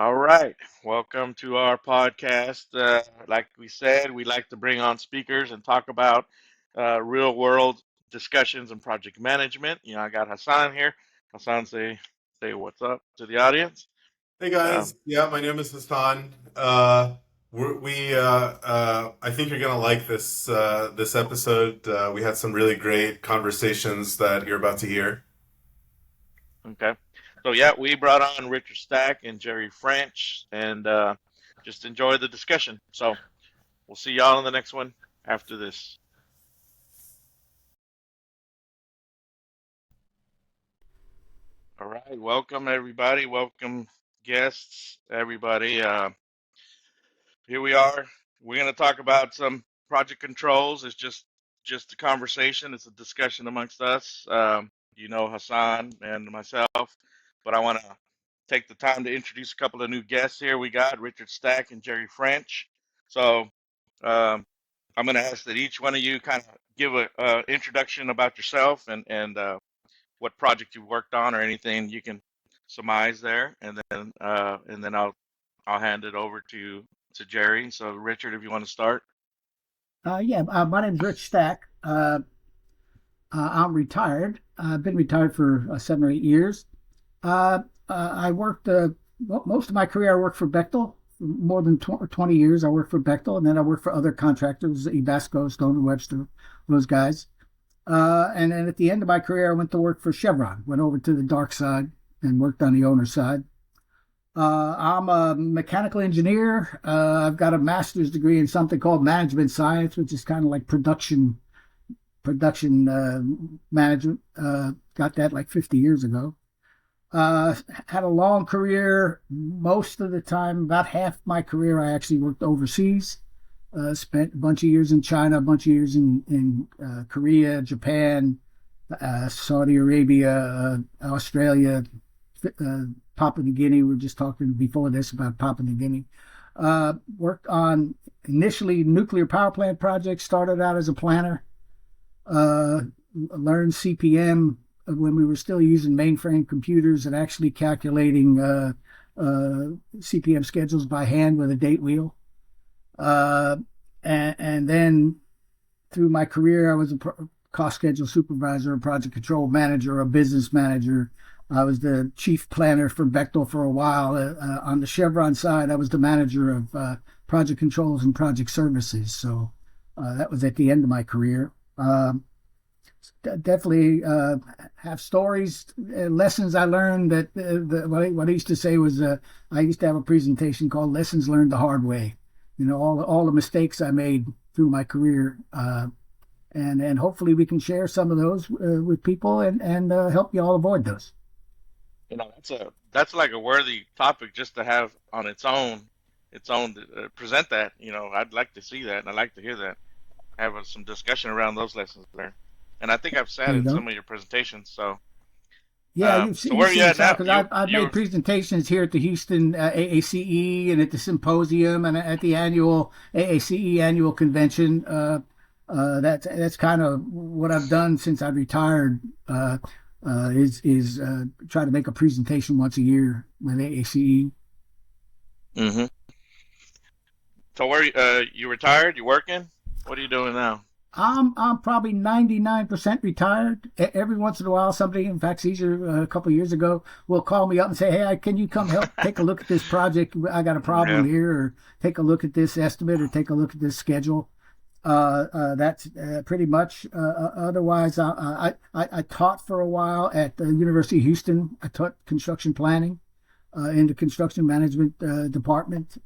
All right. Welcome to our podcast. Like we said, we like to bring on speakers and talk about real world discussions and project management. I got Hassan here. Hassan, say what's up to the audience. Hey Um, guys, yeah, my name is Hassan. I think you're gonna like this episode. We had some really great conversations that you're about to hear. okay. So yeah, we brought on Richard Stack and Jerry French, and just enjoy the discussion. So we'll see y'all in the next one after this. All right. Welcome everybody. Welcome guests, everybody. Here we are. We're going to talk about some project controls. It's just a conversation. It's a discussion amongst us. Hassan and myself, but I want to take the time to introduce a couple of new guests here. We got Richard Stack and Jerry French. So um, I'm going to ask that each one of you kind of give a introduction about yourself and what project you worked on or anything you can surmise there, and then I'll hand it over to Jerry. So Richard, if you want to start. My name's Rich Stack. I'm retired. I've been retired for 7 or 8 years. I worked most of my career. I worked for Bechtel. More than 20 years, I worked for Bechtel, and then I worked for other contractors, Ebasco, Stone and Webster, those guys. And then at the end of my career, I went to work for Chevron. Went over to the dark side and worked on the owner side. I'm a mechanical engineer. I've got a master's degree in something called management science, which is kind of like production management. Got that like 50 years ago. Had a long career. Most of the time, about half my career, I actually worked overseas. Spent a bunch of years in China, a bunch of years in Korea, Japan, Saudi Arabia, Australia, Papua New Guinea. We were just talking before this about Papua New Guinea. Worked on initially nuclear power plant projects, started out as a planner, learned CPM when we were still using mainframe computers and actually calculating CPM schedules by hand with a date wheel. And then through my career, I was a cost schedule supervisor, a project control manager, a business manager. I was the chief planner for Bechtel for a while. On the Chevron side, I was the manager of project controls and project services. So that was at the end of my career. Definitely have stories, lessons I learned that what I used to say was I used to have a presentation called Lessons Learned the Hard Way. All the mistakes I made through my career. And hopefully we can share some of those with people and help you all avoid those. That's like a worthy topic just to have on its own to present that. I'd like to see that, and I'd like to hear that. Have some discussion around those lessons there. And I think I've There sat you in go. some of your presentations. So, Yeah, so you've where are you seen at some now? because You I've made you presentations here at the Houston AACE and at the symposium and at the annual AACE annual convention. That's kind of what I've done since I've retired. Is try to make a presentation once a year with AACE. hmm So where you retired? You working? What are you doing now? I'm probably 99% retired. Every once in a while, somebody, in fact, Caesar, a couple of years ago, will call me up and say, "Hey, can you come help take a look at this project? I got a problem Yeah. here, or take a look at this estimate, or take a look at this schedule." That's pretty much. Otherwise, I taught for a while at the University of Houston. I taught construction planning in the construction management department.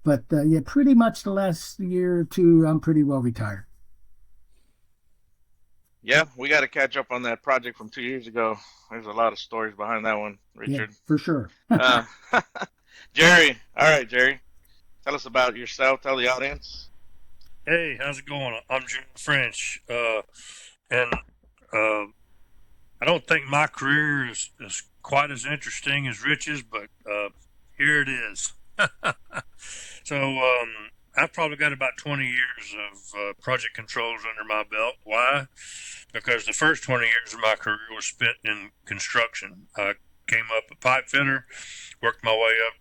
But yeah, pretty much the last year or two, I'm pretty well retired. Yeah, we got to catch up on that project from 2 years ago. There's a lot of stories behind that one, Yeah, Richard. for sure. Uh, Jerry. All right, Jerry. Tell us about yourself. Tell the audience. Hey, how's it going? I'm Jim French, and uh, I don't think my career is quite as interesting as Rich's, but here it is. So I've probably got about 20 years of project controls under my belt. Why? Because the first 20 years of my career was spent in construction. I came up a pipe fitter, worked my way up,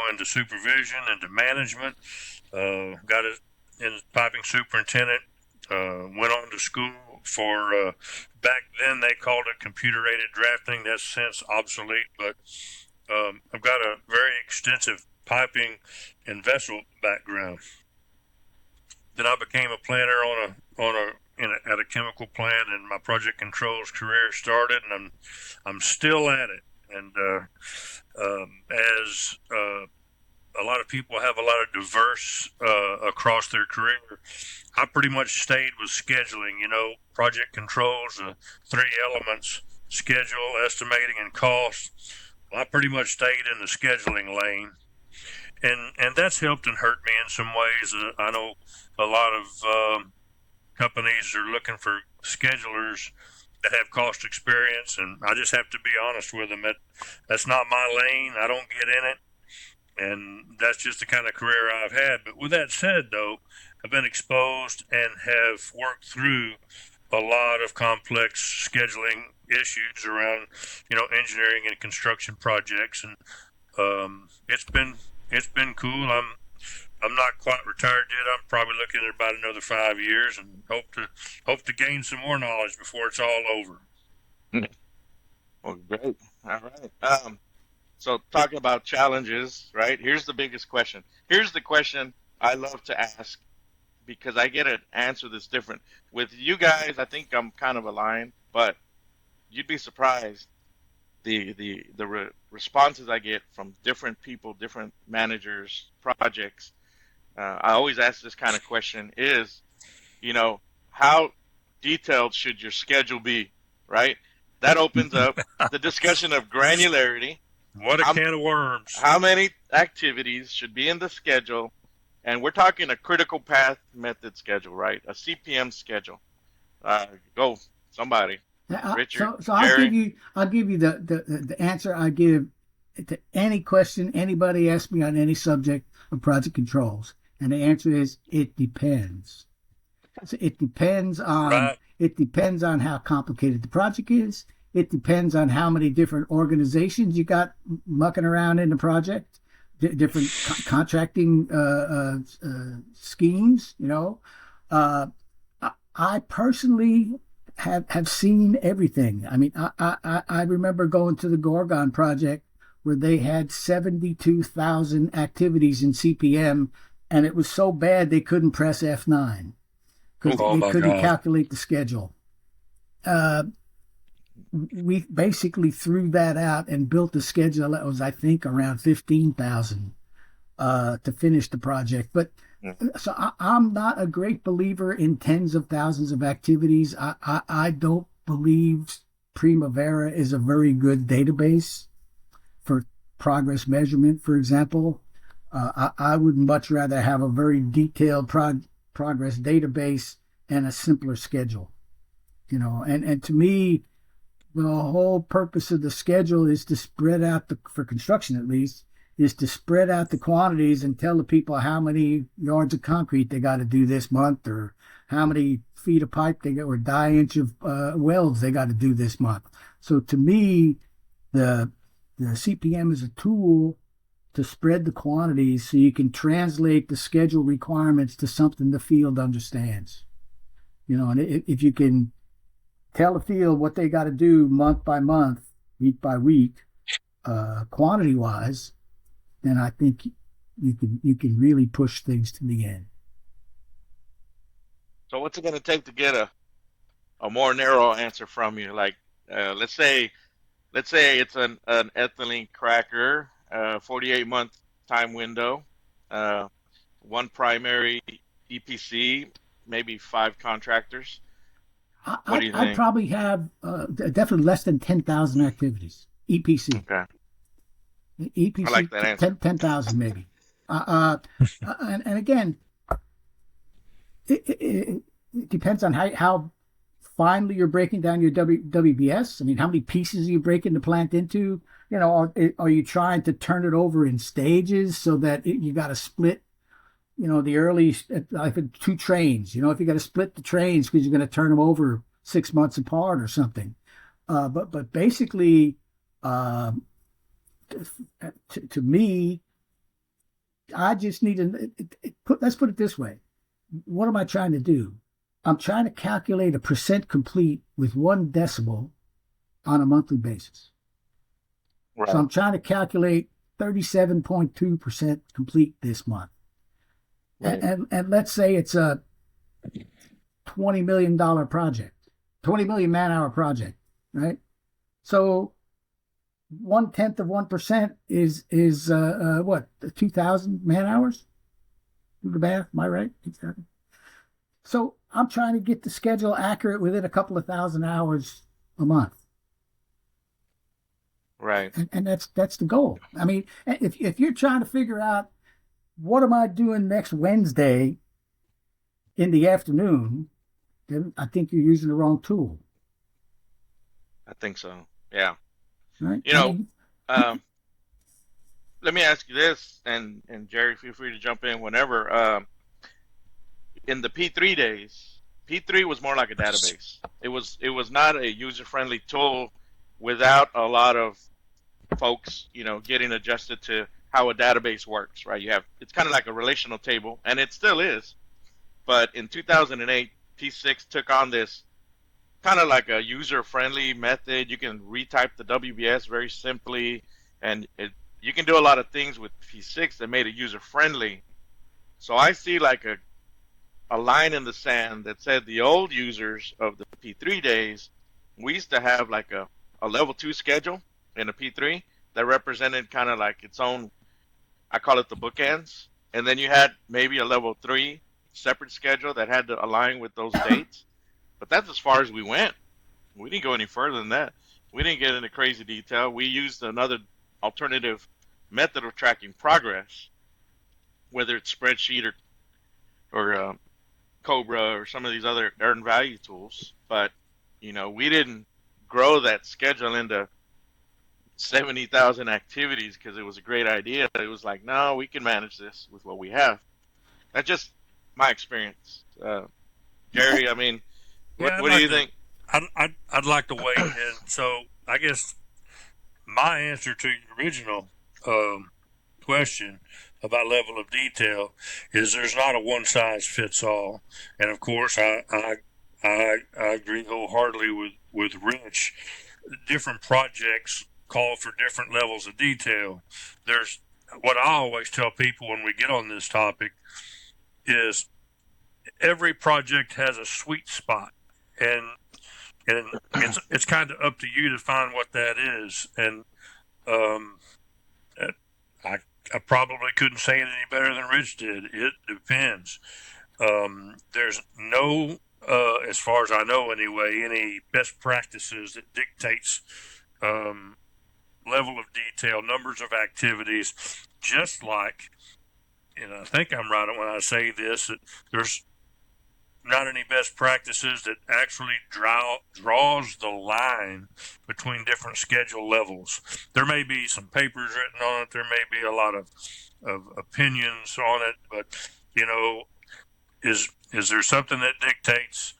into supervision, into management. Got it in piping superintendent. Went on to school for back then they called it computer aided drafting. That's since obsolete, but I've got a very extensive piping and vessel background. Then I became a planner at a chemical plant, and my project controls career started, and I'm still at it. And as a lot of people have a lot of diverse across their career, I pretty much stayed with scheduling. Project controls, the three elements: schedule, estimating, and cost. Well, I pretty much stayed in the scheduling lane, and that's helped and hurt me in some ways. I know a lot of companies are looking for schedulers that have cost experience, and I just have to be honest with them. That's not my lane. I don't get in it, and that's just the kind of career I've had. But with that said, though, I've been exposed and have worked through a lot of complex scheduling issues around, engineering and construction projects, and it's been cool. I'm not quite retired yet. I'm probably looking at about another 5 years, and hope to gain some more knowledge before it's all over. Well, great. All right. So talking about challenges, right? Here's the biggest question. Here's the question I love to ask because I get an answer that's different. With you guys, I think I'm kind of aligned, but you'd be surprised the responses I get from different people, different managers, projects. I always ask this kind of question is, how detailed should your schedule be, right? That opens up the discussion of granularity. What a can of worms. How many activities should be in the schedule? And we're talking a critical path method schedule, right? A CPM schedule. Go, somebody. Richard, so Jerry. I'll give you the answer I give to any question anybody asks me on any subject of project controls. And the answer is it depends. So it depends on how complicated the project is. It depends on how many different organizations you got mucking around in the project, different contracting schemes. I personally have seen everything. I mean, I remember going to the Gorgon project where they had 72,000 activities in CPM, and it was so bad they couldn't press F9 because they couldn't calculate the schedule. We basically threw that out and built a schedule that was, I think, around 15,000 to finish the project. But so I'm not a great believer in tens of thousands of activities. I don't believe Primavera is a very good database for progress measurement, for example. I would much rather have a very detailed progress database and a simpler schedule. And to me, the whole purpose of the schedule is to spread out for construction at least, is to spread out the quantities and tell the people how many yards of concrete they got to do this month, or how many feet of pipe they got, or die-inch of welds they got to do this month. So to me, the CPM is a tool to spread the quantities so you can translate the schedule requirements to something the field understands. And if you can tell the field what they got to do month by month, week by week, quantity-wise, then I think you can really push things to the end. So what's it going to take to get a more narrow answer from you? Like, let's say it's an ethylene cracker, 48-month time window, one primary EPC, maybe 5 contractors. What do you think? I'd probably have definitely less than 10,000 activities, EPC. Okay. EPC, I like that answer. 10,000 maybe. And again, it depends on how finely you're breaking down your WBS. I mean, how many pieces are you breaking the plant into? Are you trying to turn it over in stages so that you got to split, the early, like 2 trains? If you got to split the trains because you're going to turn them over 6 months apart or something. But basically, to me, I just need to let's put it this way. What am I trying to do? I'm trying to calculate a percent complete with 1 decibel on a monthly basis. Right. So I'm trying to calculate 37.2% complete this month. Right. And let's say it's a $20 million project, 20 million man hour project, right? So 0.1% is what, 2,000 man hours? Do the math, am I right? Exactly. So I'm trying to get the schedule accurate within a couple of thousand hours a month. Right. And that's the goal. I mean, if you're trying to figure out what am I doing next Wednesday in the afternoon, then I think you're using the wrong tool. I think so. Yeah. Right? You know, let me ask you this, and Jerry, feel free to jump in whenever. In the P3 days, P3 was more like a database. It was not a user-friendly tool without a lot of folks, getting adjusted to how a database works, right? It's kind of like a relational table, and it still is. But in 2008, P6 took on this kind of like a user-friendly method. You can retype the WBS very simply, and you can do a lot of things with P6 that made it user-friendly. So I see like a line in the sand that said the old users of the P3 days, we used to have like a level 2 schedule in a P3 that represented kind of like its own, I call it the bookends. And then you had maybe a level 3 separate schedule that had to align with those dates. But that's as far as we went. We didn't go any further than that. We didn't get into crazy detail. We used another alternative method of tracking progress, whether it's spreadsheet or Cobra or some of these other earned value tools. But, we didn't grow that schedule into 70,000 activities because it was a great idea. It was like, no, we can manage this with what we have. That's just my experience. Jerry, I mean, what do you think? I'd like to weigh in. So I guess my answer to your original question about level of detail is there's not a one size fits all. And of course, I agree wholeheartedly with Rich. Different projects call for different levels of detail. There's what I always tell people when we get on this topic is every project has a sweet spot, and it's kind of up to you to find what that is. And I probably couldn't say it any better than Rich did. It depends. There's no, as far as I know anyway, any best practices that dictates level of detail, numbers of activities, just like, and I think I'm right when I say this, that there's not any best practices that actually draws the line between different schedule levels. There may be some papers written on it. There may be a lot of opinions on it, but is there something that dictates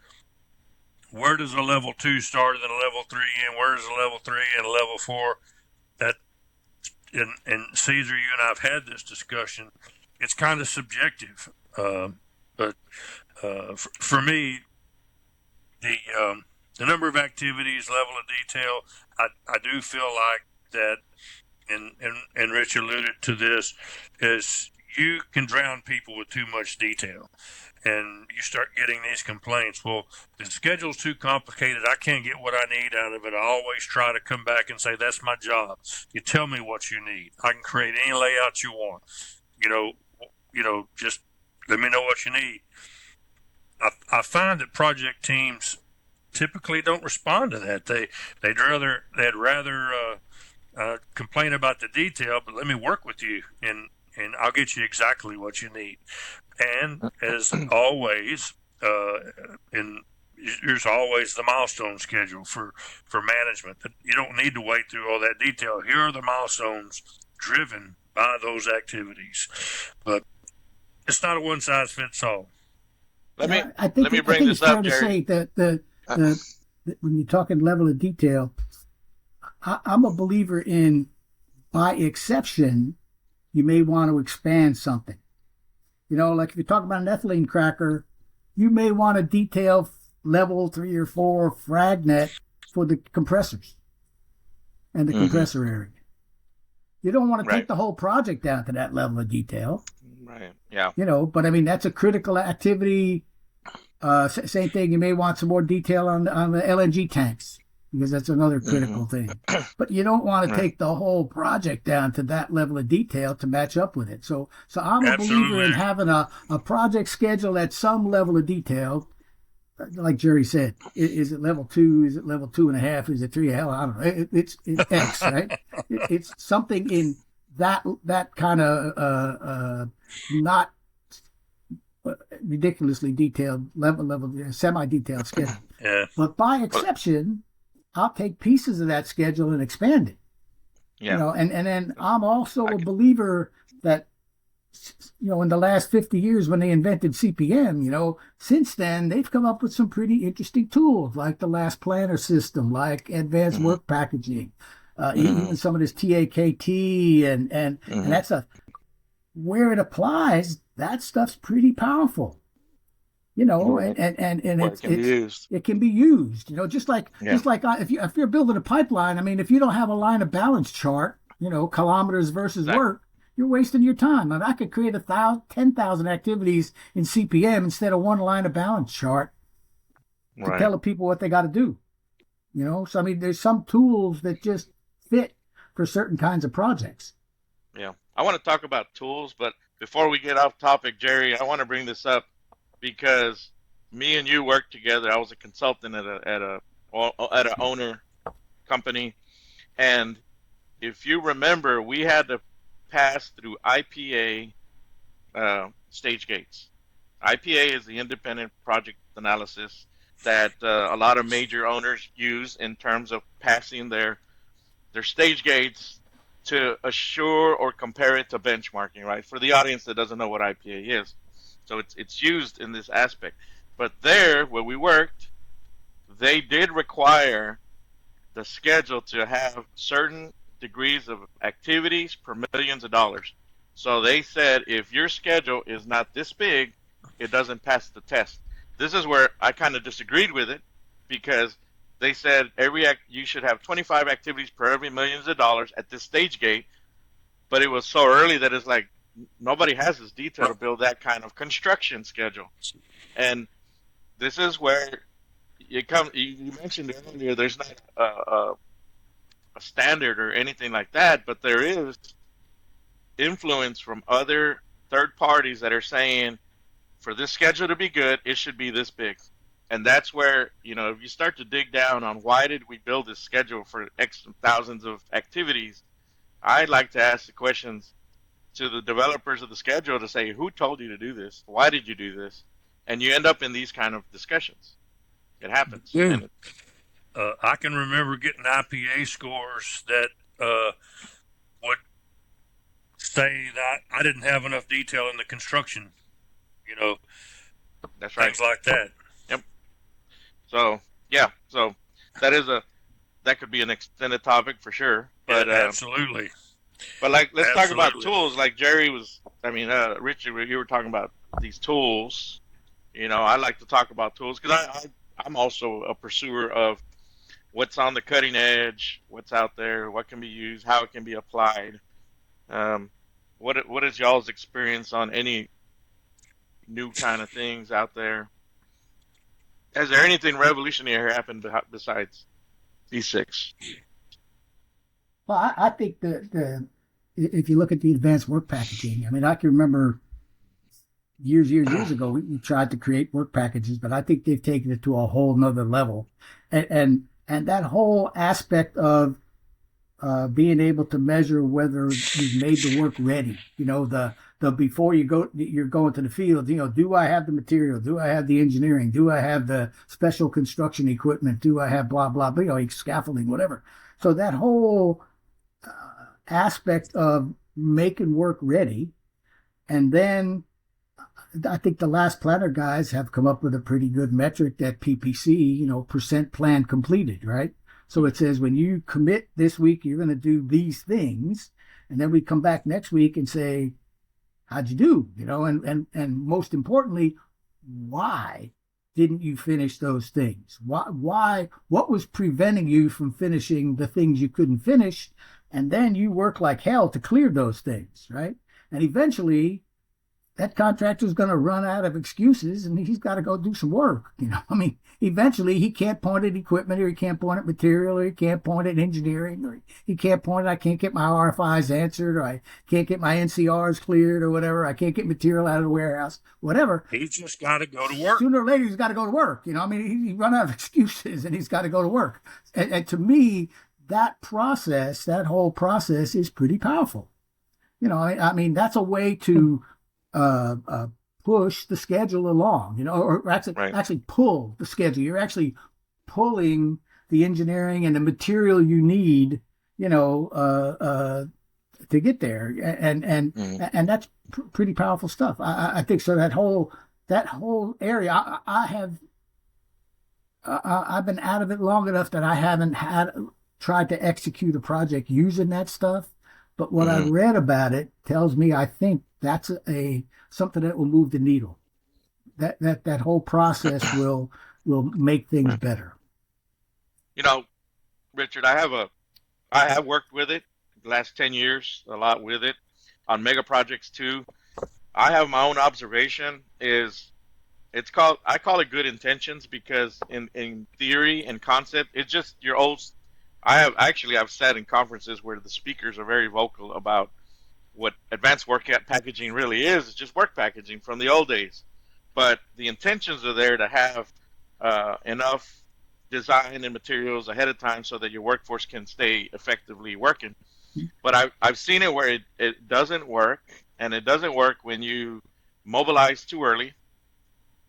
where does a level 2 start and then a level 3 and where does a level 3 and a level 4? That and Caesar, you and I've had this discussion. It's kind of subjective, but for me, the number of activities, level of detail, I do feel like that, and Rich alluded to this, is you can drown people with too much detail. And you start getting these complaints. Well, the schedule's too complicated. I can't get what I need out of it. I always try to come back and say, that's my job. You tell me what you need. I can create any layout you want. Just let me know what you need. I find that project teams typically don't respond to that. They'd rather complain about the detail, but let me work with you and I'll get you exactly what you need. And as always, there's always the milestone schedule for management. You don't need to wait through all that detail. Here are the milestones driven by those activities, but it's not a one size fits all. Let me bring this up, Jerry. I think it's fair to say that when you're talking level of detail, I'm a believer in by exception, you may want to expand something. Like if you're talking about an ethylene cracker, you may want to detail level 3 or 4 fragnet for the compressors and the compressor area. You don't want to take the whole project down to that level of detail. Right. Yeah. But I mean, that's a critical activity. Same thing. You may want some more detail on the LNG tanks, because that's another critical thing. But you don't want to take the whole project down to that level of detail to match up with it. So I'm a believer in having a project schedule at some level of detail. Like Jerry said, is it level 2? Is it level 2.5? Is it 3? Hell, I don't know. It's X, right? It's something in that kind of not ridiculously detailed level semi-detailed schedule. Yeah. But by exception, I'll take pieces of that schedule and expand it. Yeah. And then I'm also a believer that, in the last 50 years when they invented CPM, since then they've come up with some pretty interesting tools like the last planner system, like advanced work packaging, even some of this TAKT, and that's where it applies. That stuff's pretty powerful. And it can be used. Just like if you're building a pipeline. I mean, if you don't have a line of balance chart, kilometers versus work, you're wasting your time. And I could create 10,000 activities in CPM instead of one line of balance chart to tell the people what they got to do. So I mean, there's some tools that just fit for certain kinds of projects. Yeah, I want to talk about tools, but before we get off topic, Jerry, I want to bring this up because me and you worked together. I was a consultant at an owner company, and if you remember, we had to pass through IPA stage gates. IPA is the independent project analysis that a lot of major owners use in terms of passing their stage gates to assure or compare it to benchmarking, right? For the audience that doesn't know what IPA is. So it's used in this aspect. But there, where we worked, they did require the schedule to have certain degrees of activities per millions of dollars. So they said if your schedule is not this big, it doesn't pass the test. This is where I kind of disagreed with it, because they said you should have 25 activities per every millions of dollars at this stage gate, but it was so early that it's like nobody has this detail to build that kind of construction schedule. And this is where you mentioned earlier, there's not a standard or anything like that, but there is influence from other third parties that are saying for this schedule to be good, it should be this big. And that's where, if you start to dig down on why did we build this schedule for X thousands of activities, I'd like to ask the questions to the developers of the schedule to say, who told you to do this? Why did you do this? And you end up in these kind of discussions. It happens. Yeah. I can remember getting IPA scores that would say that I didn't have enough detail in the construction, That's right. Things like that. Yep. So, yeah. So that could be an extended topic for sure. But yeah, absolutely. But let's talk about tools. Like Jerry Richard, you were talking about these tools. I like to talk about tools because I'm also a pursuer of what's on the cutting edge, what's out there, what can be used, how it can be applied. What is y'all's experience on any new kind of things out there? Has there anything revolutionary happened besides V6? Well, I think if you look at the advanced work packaging, I mean, I can remember years ago, we tried to create work packages, but I think they've taken it to a whole nother level. And that whole aspect of being able to measure whether you've made the work ready, the before you're going to the field, do I have the material? Do I have the engineering? Do I have the special construction equipment? Do I have blah, blah, blah, scaffolding, whatever. So that whole aspect of making work ready. And then I think the last planner guys have come up with a pretty good metric that PPC, percent plan completed, right? So it says when you commit this week, you're going to do these things. And then we come back next week and say, how'd you do? And most importantly, why didn't you finish those things? What was preventing you from finishing the things you couldn't finish? And then you work like hell to clear those things, right? And eventually that contractor's going to run out of excuses and he's got to go do some work. Eventually he can't point at equipment, or he can't point at material, or he can't point at engineering, or he can't point at, I can't get my RFIs answered, or I can't get my NCRs cleared, or whatever. I can't get material out of the warehouse, whatever. He's just got to go to work. Sooner or later, he's got to go to work. He run out of excuses and he's got to go to work. And to me, that whole process is pretty powerful. That's a way to push the schedule along, or actually pull the schedule. You're actually pulling the engineering and the material you need, to get there, and that's pretty powerful stuff. I think so. That whole area, I've been out of it long enough that I haven't tried to execute a project using that stuff. But what I read about it tells me I think that's something that will move the needle. That whole process will make things better. Richard, I have worked with it the last 10 years, a lot with it on mega projects too. I have my own observation I call it good intentions, because in theory and concept, it's just your old. I've sat in conferences where the speakers are very vocal about what advanced work packaging really is. It's just work packaging from the old days. But the intentions are there to have enough design and materials ahead of time so that your workforce can stay effectively working. But I've seen it where it doesn't work, and it doesn't work when you mobilize too early,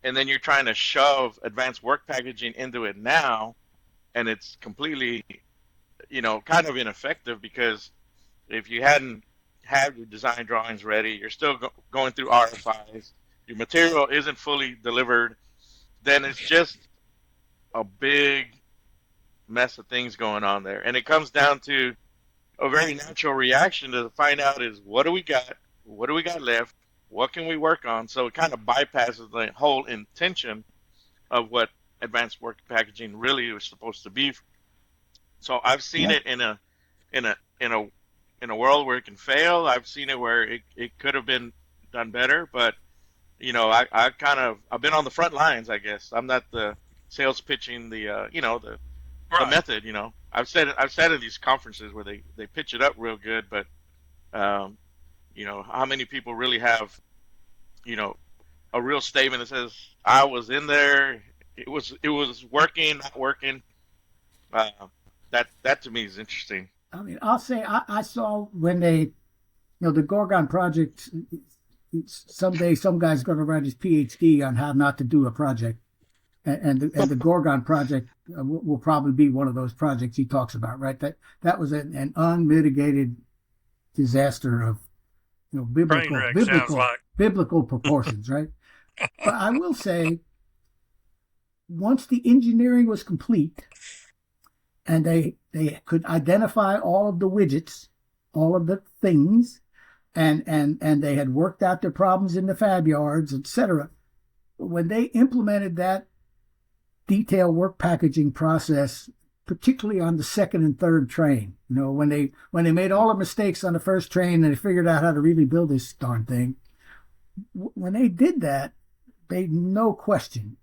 and then you're trying to shove advanced work packaging into it now, and it's completely kind of ineffective, because if you hadn't had your design drawings ready, you're still going through RFIs, your material isn't fully delivered, then it's just a big mess of things going on there. And it comes down to a very natural reaction to find out is, what do we got? What do we got left? What can we work on? So it kind of bypasses the whole intention of what advanced work packaging really was supposed to be. So I've seen it in a world where it can fail. I've seen it where it could have been done better, but I've been on the front lines, I guess. I'm not the sales pitching the method. I've said in these conferences where they pitch it up real good, but how many people really have a real statement that says, I was in there, it was working, not working. That to me is interesting. I'll say I saw when the Gorgon project, someday some guy's going to write his PhD on how not to do a project. And the Gorgon project will probably be one of those projects he talks about, right? That was an unmitigated disaster of biblical proportions, right? But I will say, once the engineering was complete, and they could identify all of the widgets, all of the things, and they had worked out their problems in the fab yards, etc. When they implemented that detailed work packaging process, particularly on the second and third train, when they made all the mistakes on the first train and they figured out how to really build this darn thing, when they did that, they no question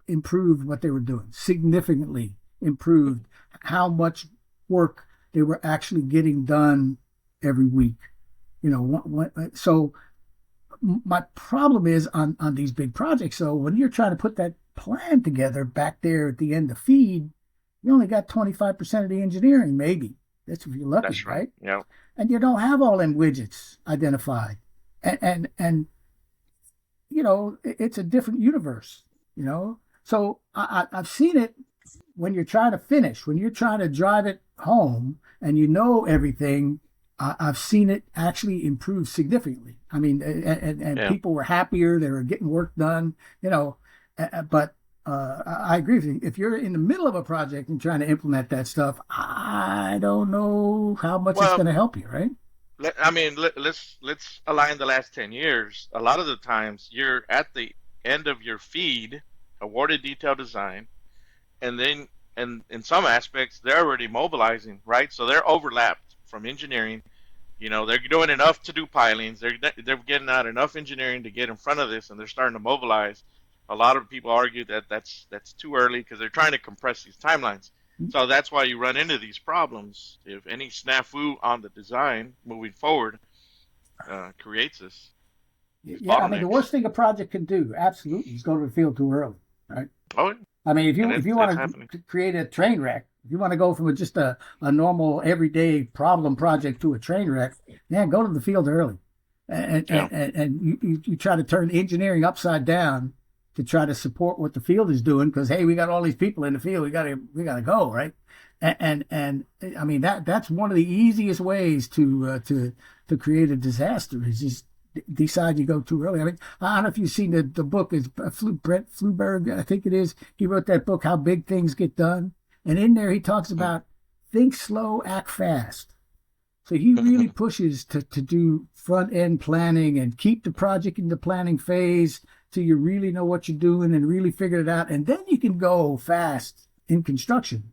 improved what they were doing, significantly improved how much work they were actually getting done every week. So my problem is on these big projects. So when you're trying to put that plan together back there at the end of feed, you only got 25% of the engineering, maybe. That's if you're lucky, That's right? Yeah. And you don't have all them widgets identified. And it's a different universe, So I've seen it when you're trying to finish, when you're trying to drive it home and everything. I've seen it actually improve significantly. People were happier. They were getting work done, but I agree with you. If you're in the middle of a project and trying to implement that stuff, I don't know how much it's going to help you, right? let's align the last 10 years. A lot of the times, you're at the end of your feed, awarded detailed design, and then and in some aspects they're already mobilizing, right? So they're overlapped from engineering. They're doing enough to do pilings. They're getting out enough engineering to get in front of this, and they're starting to mobilize. A lot of people argue that that's too early because they're trying to compress these timelines. So that's why you run into these problems. If any snafu on the design moving forward creates these Yeah, I mean, the bottlenecks. worst thing a project can do, absolutely, is go to the field too early, right? Oh, I mean, and if you it's want happening. to create a train wreck, if you want to go from just a normal everyday problem project to a train wreck, man, go to the field early, Yeah. and you try to turn engineering upside down to try to support what the field is doing because hey, we got all these people in the field, we gotta go, right? And I mean that's one of the easiest ways to create a disaster is just decide you go too early. I mean, I don't know if you've seen the book is Brett Fluberg, I think it is. He wrote that book, How Big Things Get Done. And in there, he talks about think slow, act fast. So he really pushes to do front end planning and keep the project in the planning phase till you really know what you're doing and really figure it out. And then you can go fast in construction.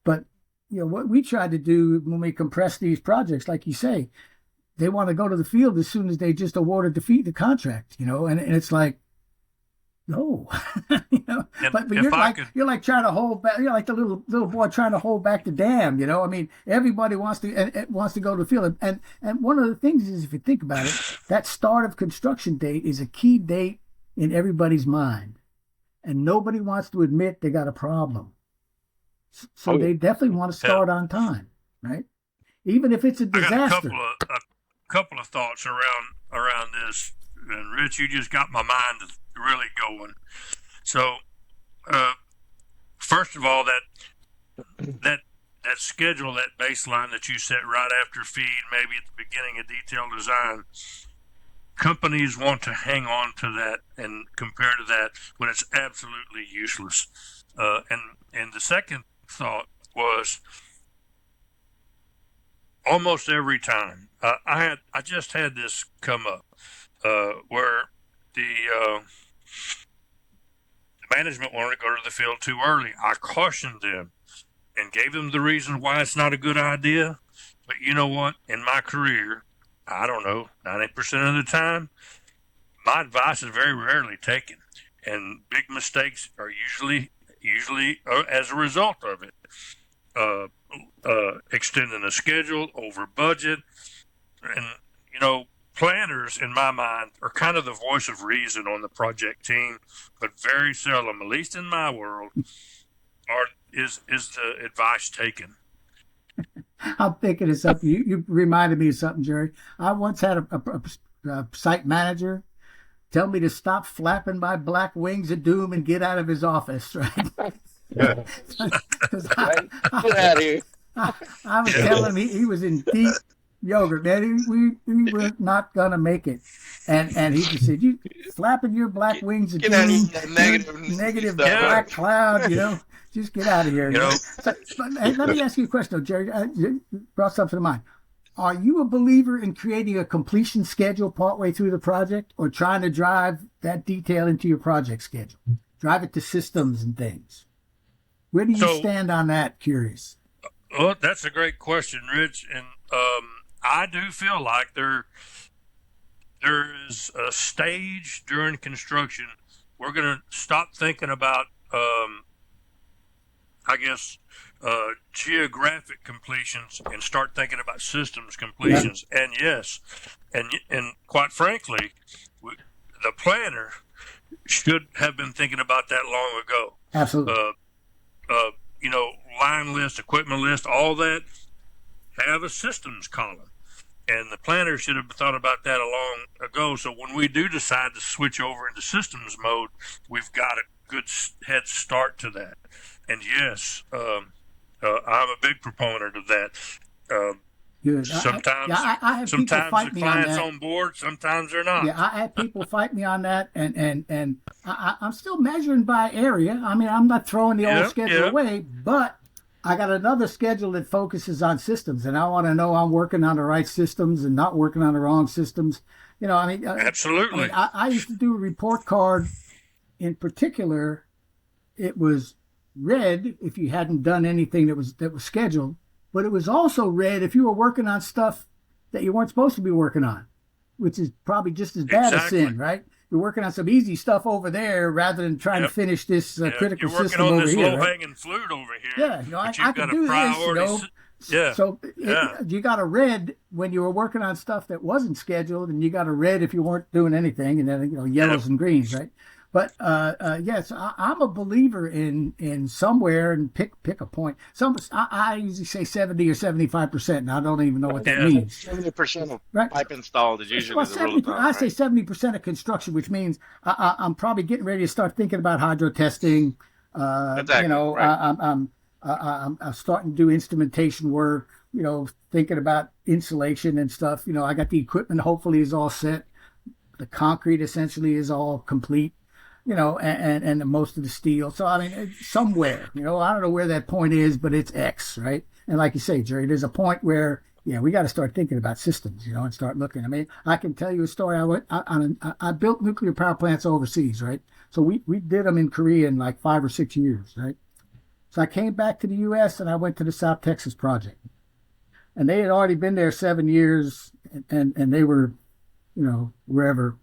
But what we try to do when we compress these projects, like you say, they want to go to the field as soon as they just awarded the contract, and it's like, no, but you're like trying to hold back. You're like the little boy trying to hold back the dam. I mean, everybody wants to go to the field, and one of the things is, if you think about it, that start of construction date is a key date in everybody's mind, and nobody wants to admit they got a problem. So they definitely want to start on time, right? Even if it's a disaster. I got a couple of thoughts around this, and Rich, you just got my mind really going. So, first of all, that schedule, that baseline that you set right after feed, maybe at the beginning of detailed design, companies want to hang on to that and compare to that when it's absolutely useless. And the second thought was, almost every time, I just had this come up where the management wanted to go to the field too early. I cautioned them and gave them the reason why it's not a good idea. But you know what? In my career, I don't know, 90% of the time, my advice is very rarely taken, and big mistakes are usually as a result of it. Extending the schedule over budget, and planners in my mind are kind of the voice of reason on the project team, but very seldom, at least in my world, is the advice taken. I'm thinking of something. You reminded me of something, Jerry. I once had a site manager tell me to stop flapping my black wings of doom and get out of his office, right? Get out of here. I was telling him he was in deep yogurt, man. We were not going to make it. And he just said, you flapping your black wings of doom, negative black cloud, just get out of here. But let me ask you a question, though, Jerry. You brought something to mind. Are you a believer in creating a completion schedule partway through the project, or trying to drive that detail into your project schedule? Drive it to systems and things. Where do you stand on that? Curious. Well, that's a great question, Rich. And I do feel like there is a stage during construction we're going to stop thinking about, geographic completions and start thinking about systems completions. Yeah. And yes, and quite frankly, the planner should have been thinking about that long ago. Absolutely. Line list, equipment list, all that, have a systems column. And the planner should have thought about that long ago. So when we do decide to switch over into systems mode, we've got a good head start to that. And yes, I'm a big proponent of that. Good. Sometimes, I have sometimes fight the me on client's that. on board, sometimes they're not. Yeah, I had people fight me on that, and I'm still measuring by area. I mean, I'm not throwing the old schedule away, but I got another schedule that focuses on systems, and I want to know I'm working on the right systems and not working on the wrong systems. Absolutely. I used to do a report card. In particular, it was red if you hadn't done anything that was scheduled, but it was also red if you were working on stuff that you weren't supposed to be working on, which is probably just as bad as sin, right? You're working on some easy stuff over there rather than trying to finish this critical system over here. You're working on this low-hanging fruit over here. Yeah, I can do this, Yeah. So you got a red when you were working on stuff that wasn't scheduled, and you got a red if you weren't doing anything, and then yellows and greens, right? But yes, I'm a believer in somewhere, and pick a point. I usually say 70 or 75%, and I don't even know what that means. 70% of pipe installed is usually the rule of thumb, I say 70% of construction, which means I'm probably getting ready to start thinking about hydro testing. Exactly, I'm starting to do instrumentation work. Thinking about insulation and stuff. I got the equipment. Hopefully, is all set. The concrete essentially is all complete. And most of the steel. So, somewhere, I don't know where that point is, but it's X, right? And like you say, Jerry, there's a point where, we got to start thinking about systems, and start looking. I can tell you a story. I built nuclear power plants overseas, right? So we did them in Korea in like 5 or 6 years, right? So I came back to the U.S. and I went to the South Texas project. And they had already been there 7 years, and they were, wherever.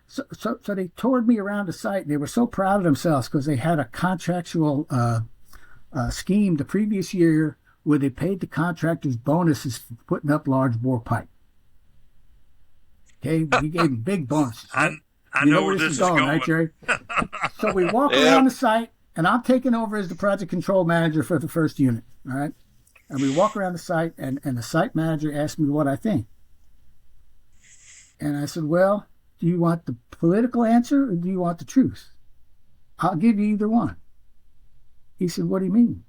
So they toured me around the site, and they were so proud of themselves because they had a contractual scheme the previous year where they paid the contractors bonuses for putting up large bore pipe. Okay, we gave them big bonuses. I know where this is going, right, Jerry? So we walk around the site, and I'm taking over as the project control manager for the first unit, all right? And we walk around the site, and the site manager asked me what I think. And I said, well, do you want the political answer or do you want the truth? I'll give you either one. He said, what do you mean?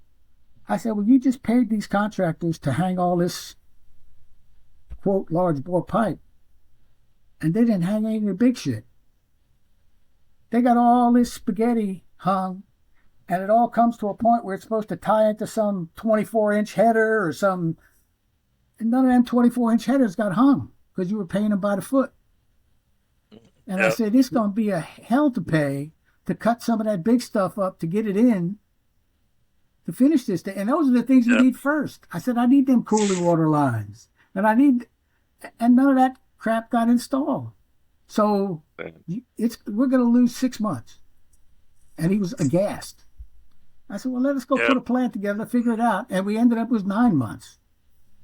I said, well, you just paid these contractors to hang all this, quote, large bore pipe, and they didn't hang any of the big shit. They got all this spaghetti hung, and it all comes to a point where it's supposed to tie into some 24-inch header or some, and none of them 24-inch headers got hung because you were paying them by the foot. And I said, it's going to be a hell to pay to cut some of that big stuff up to get it in to finish this thing. And those are the things you need first. I said, I need them cooling water lines. And none of that crap got installed. So we're going to lose 6 months. And he was aghast. I said, well, let us go put a plan together, figure it out. And we ended up with 9 months,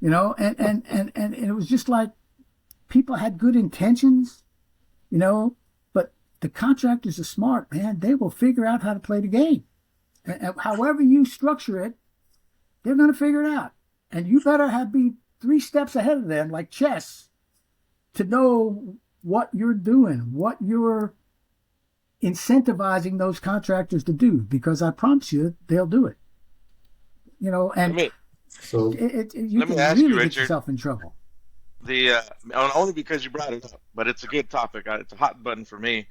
and it was just like people had good intentions, but the contractors are smart, man. They will figure out how to play the game. And however you structure it, they're going to figure it out. And you better be 3 steps ahead of them, like chess, to know what you're doing, what you're incentivizing those contractors to do, because I promise you they'll do it. And you can really get yourself in trouble. Only because you brought it up, but it's a good topic. It's a hot button for me.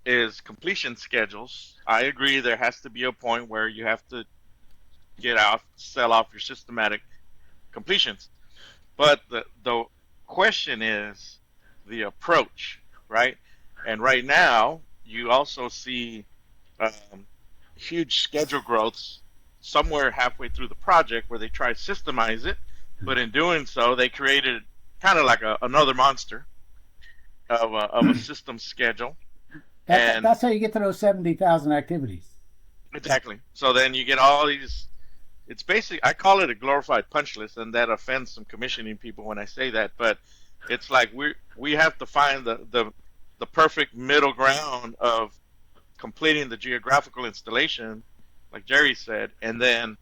Is completion schedules. I agree. There has to be a point where you have to sell off your systematic completions. But the question is the approach, right? And right now, you also see huge schedule growths somewhere halfway through the project where they try to systemize it, but in doing so, they created kind of like another monster of a system schedule. That's how you get to those 70,000 activities. Exactly. So then you get all these. It's basically, I call it a glorified punch list, and that offends some commissioning people when I say that. But it's like we have to find the perfect middle ground of completing the geographical installation, like Jerry said, and then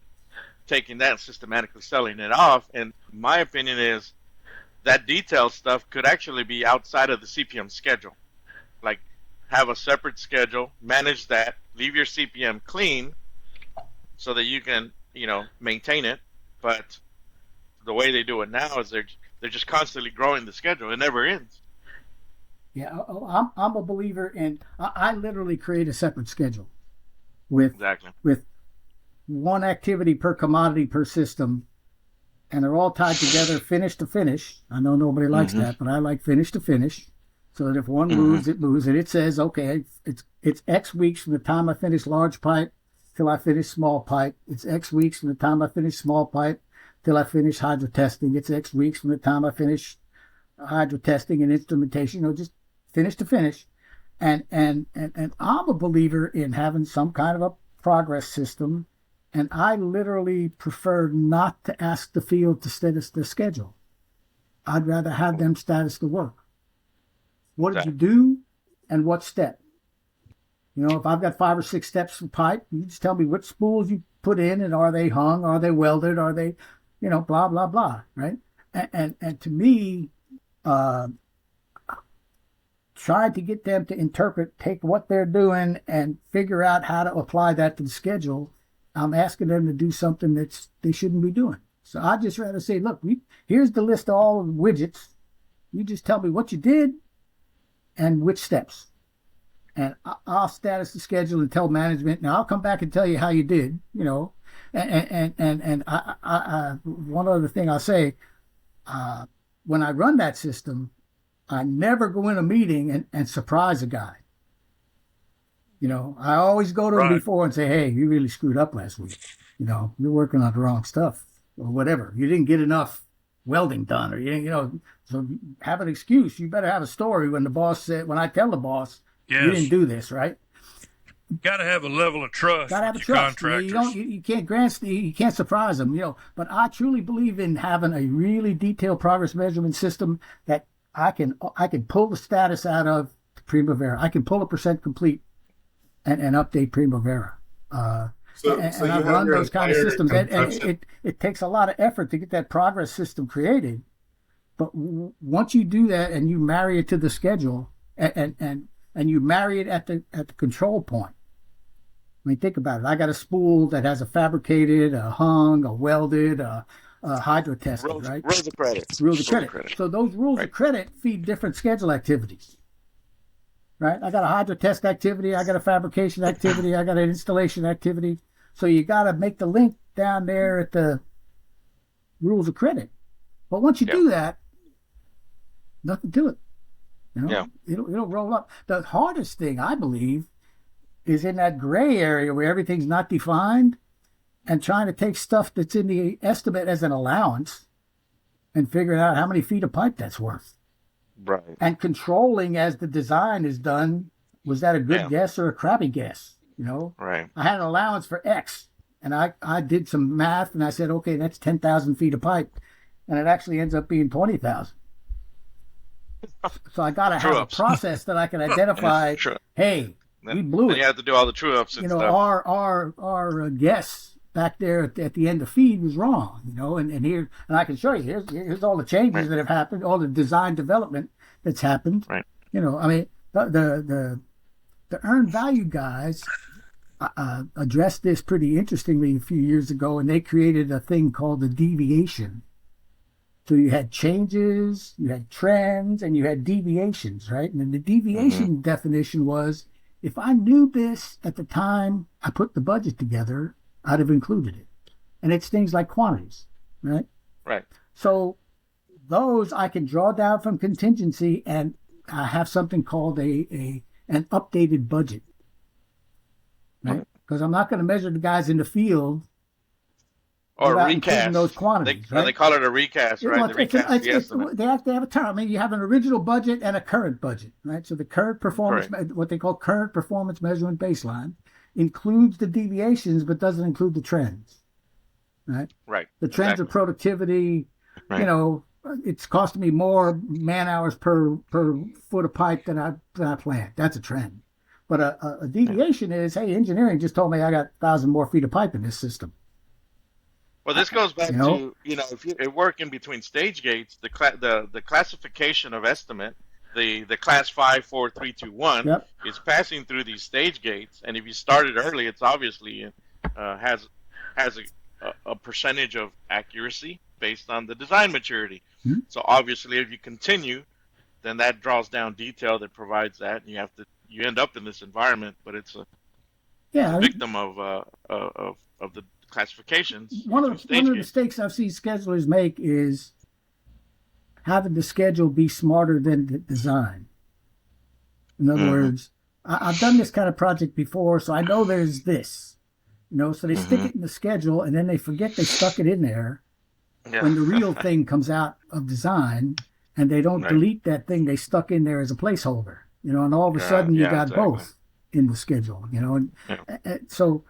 taking that and systematically selling it off. And my opinion is that detailed stuff could actually be outside of the CPM schedule. Like, have a separate schedule, manage that, leave your CPM clean so that you can, maintain it. But the way they do it now is they're just constantly growing the schedule. It never ends. Yeah, I'm a believer in. I literally create a separate schedule with one activity per commodity per system, and they're all tied together finish to finish. I know nobody likes Mm-hmm. that, but I like finish to finish. So that if one Mm-hmm. moves, it moves, and it says, okay, it's X weeks from the time I finish large pipe till I finish small pipe. It's X weeks from the time I finish small pipe till I finish hydro testing. It's X weeks from the time I finish hydro testing and instrumentation. Just finish to finish. And I'm a believer in having some kind of a progress system. And I literally prefer not to ask the field to status the schedule. I'd rather have them status the work. What did you do and what step? If I've got 5 or 6 steps for pipe, you just tell me which spools you put in and are they hung, are they welded, are they, blah, blah, blah, right? And to me, trying to get them to interpret, take what they're doing and figure out how to apply that to the schedule, I'm asking them to do something that they shouldn't be doing. So I'd just rather say, look, here's the list of all of the widgets. You just tell me what you did and which steps. And I'll status the schedule and tell management, and I'll come back and tell you how you did, And I one other thing I'll say, when I run that system, I never go in a meeting and surprise a guy. I always go to him before and say, hey, you really screwed up last week. You're working on the wrong stuff or whatever. You didn't get enough welding done, or so have an excuse. You better have a story when I tell the boss, you didn't do this, right? Got to have a level of trust. Got to have a with your trust. contractors. You can't surprise them, But I truly believe in having a really detailed progress measurement system that I can pull the status out of Primavera. I can pull a percent complete and update Primavera. So and you I have run your those kind of entire systems, and conception. it takes a lot of effort to get that progress system created. But once you do that and you marry it to the schedule, and you marry it at the control point. I mean, think about it. I got a spool that has a fabricated, a hung, a welded, a hydro tested, right? Rules of credit. Rules of credit. So those rules of credit feed different schedule activities. Right? I got a hydro test activity, I got a fabrication activity, I got an installation activity. So you got to make the link down there at the rules of credit. But once you do that, nothing to it. It'll roll up. The hardest thing, I believe, is in that gray area where everything's not defined and trying to take stuff that's in the estimate as an allowance and figuring out how many feet of pipe that's worth. Right. And controlling as the design is done, was that a good guess or a crappy guess? Right. I had an allowance for X, and I did some math, and I said, okay, that's 10,000 feet of pipe, and it actually ends up being 20,000. So I got to have a process that I can identify. Hey, we blew it. You have to do all the true ups and stuff. Our guess back there at the end of feed was wrong. And I can show you. Here's all the changes that have happened, all the design development that's happened. Right. I mean, the earned value guys addressed this pretty interestingly a few years ago, and they created a thing called the deviation. So you had changes, you had trends, and you had deviations, right? And then the deviation definition was, if I knew this at the time I put the budget together, I'd have included it. And it's things like quantities, right? Right. So those I can draw down from contingency, and I have something called an updated budget, right? Because I'm not going to measure the guys in the field or a recast. Those quantities, they call it a recast, right? The recast, they have to have a term. I mean, you have an original budget and a current budget, right? So the current performance, what they call current performance measurement baseline, includes the deviations but doesn't include the trends, right? Right. The trends of productivity, it's costing me more man hours per foot of pipe than I planned. That's a trend. But a deviation is, hey, engineering just told me I got 1,000 more feet of pipe in this system. Well, this goes back to, if you're working between stage gates, the classification of estimate, the class 5, 4, 3, 2, 1 is passing through these stage gates, and if you started early, it's obviously has a percentage of accuracy based on the design maturity. Mm-hmm. So obviously, if you continue, then that draws down detail that provides that, and you end up in this environment, but it's a victim of classifications one through of the stage gate. mistakes I've seen schedulers make is having the schedule be smarter than the design. In other words, I've done this kind of project before, so I know there's this. So they stick it in the schedule and then they forget they stuck it in there Yeah. when the real thing comes out of design, and they don't Right. delete that thing they stuck in there as a placeholder. And all of a sudden you got exactly. both in the schedule. And so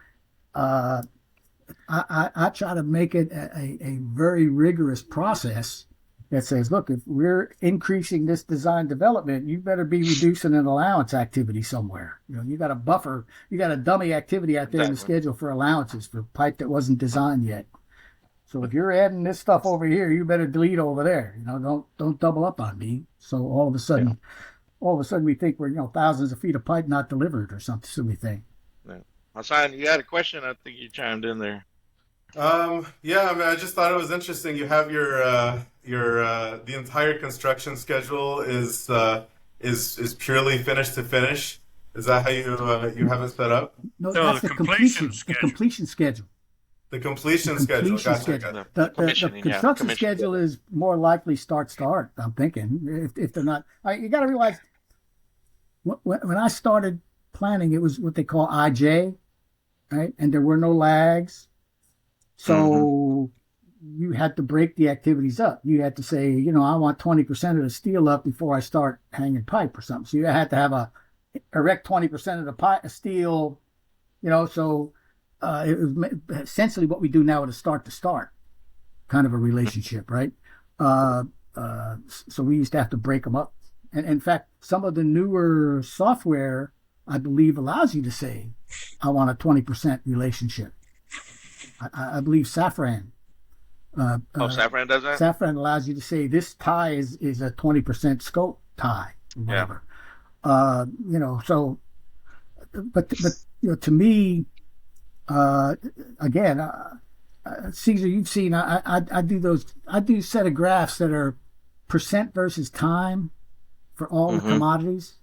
I try to make it a very rigorous process that says, look, if we're increasing this design development, you better be reducing an allowance activity somewhere. You got a buffer, you got a dummy activity out there in the schedule for allowances for pipe that wasn't designed yet. So if you're adding this stuff over here, you better delete over there. Don't double up on me. So all of a sudden we think we're thousands of feet of pipe not delivered or something silly thing. Yeah. Hassan, you had a question? I think you chimed in there. Yeah, I mean, I just thought it was interesting. You have your the entire construction schedule is purely finish to finish. Is that how you have it set up? No, No, that's the the completion The schedule. completion schedule. The completion The schedule. completion Gotcha, schedule. gotcha. The Commissioning, construction commission. schedule is more likely start. I'm thinking if they're not. You got to realize when I started planning, it was what they call IJ, right? And there were no lags, so you had to break the activities up. You had to say, I want 20% of the steel up before I start hanging pipe or something. So you had to have erect 20% of the steel, so. It was essentially what we do now with a start-to-start kind of a relationship, right? So we used to have to break them up. And in fact, some of the newer software, I believe, allows you to say, I want a 20% relationship. I believe Safran. Safran does that? Safran allows you to say this tie is a 20% scope tie, whatever. So, but to me, again, Caesar, you've seen I do a set of graphs that are percent versus time for all the commodities,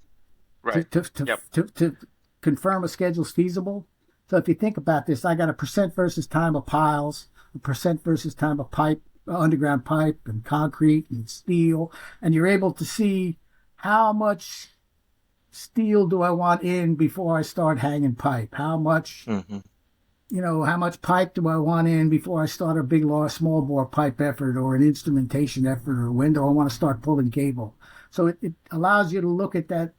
Right. to confirm a schedule's feasible. So if you think about this, I got a percent versus time of piles, a percent versus time of pipe, underground pipe and concrete and steel, and you're able to see how much steel do I want in before I start hanging pipe, how much how much pipe do I want in before I start a big, small bore pipe effort or an instrumentation effort, or when do I want to start pulling cable? So it allows you to look at that,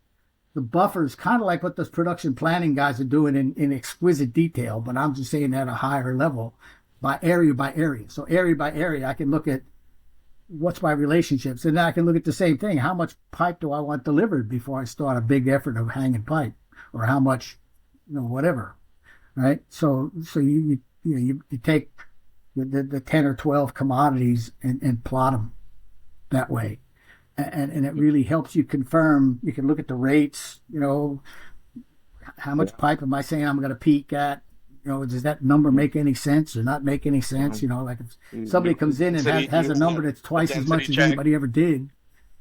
the buffers, kind of like what those production planning guys are doing in exquisite detail, but I'm just saying at a higher level, by area by area. So area by area, I can look at what's my relationships, and then I can look at the same thing. How much pipe do I want delivered before I start a big effort of hanging pipe, or how much, whatever. Right, so you take the 10 or 12 commodities and plot them that way, and it really helps you confirm. You can look at the rates. How much pipe am I saying I'm going to peak at? Does that number make any sense or not make any sense? Like if somebody comes in and has a number that's twice as much as anybody ever did,